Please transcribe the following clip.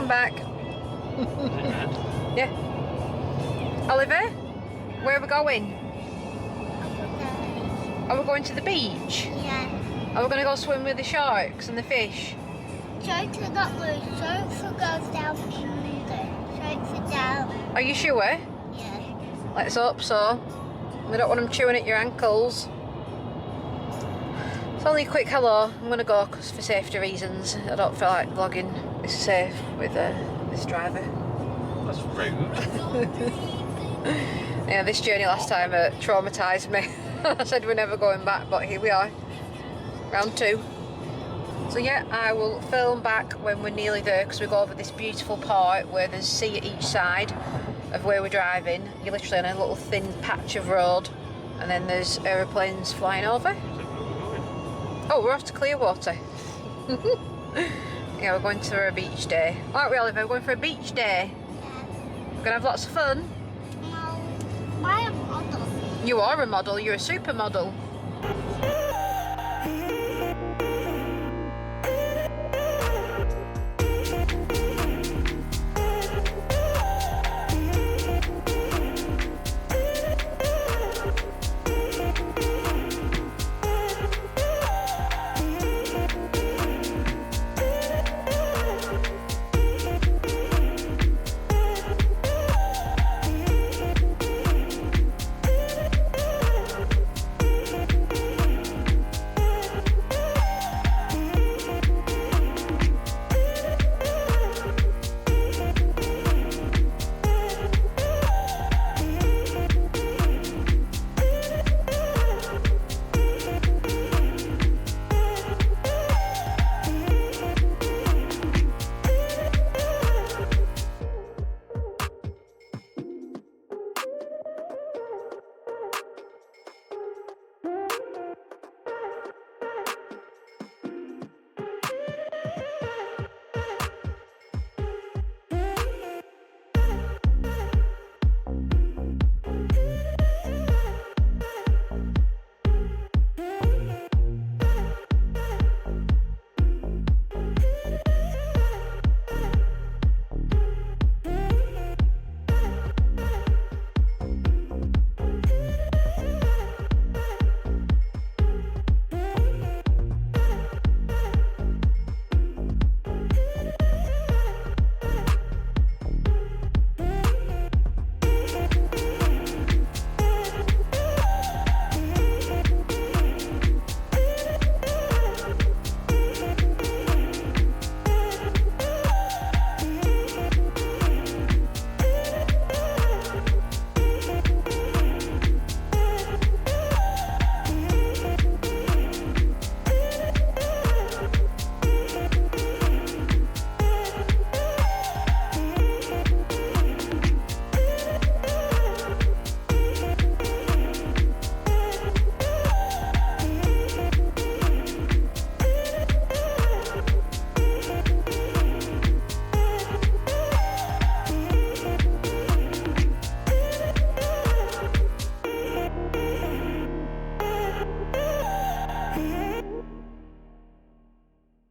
Welcome back. Yeah. Oliver, where are we going? Are we going to the beach? Yeah. Are we going to go swim with the sharks and the fish? Sharks are not good. Sharks will go down in the sharks are down. Are you sure? Yeah. Let's hope so. We don't want them chewing at your ankles. It's only a quick hello. I'm going to go because for safety reasons. I don't feel like vlogging is safe with this driver. That's rude. Yeah, this journey last time traumatised me. I said we're never going back, but here we are. Round 2. So yeah, I will film back when we're nearly there because we go over this beautiful part where there's sea at each side of where we're driving. You're literally on a little thin patch of road and then there's aeroplanes flying over. Oh, we're off to Clearwater. Yeah, we're going to a beach day. Aren't we, Oliver? We're going for a beach day. Yeah. We're going to have lots of fun. No. I'm a model. You are a model, you're a supermodel.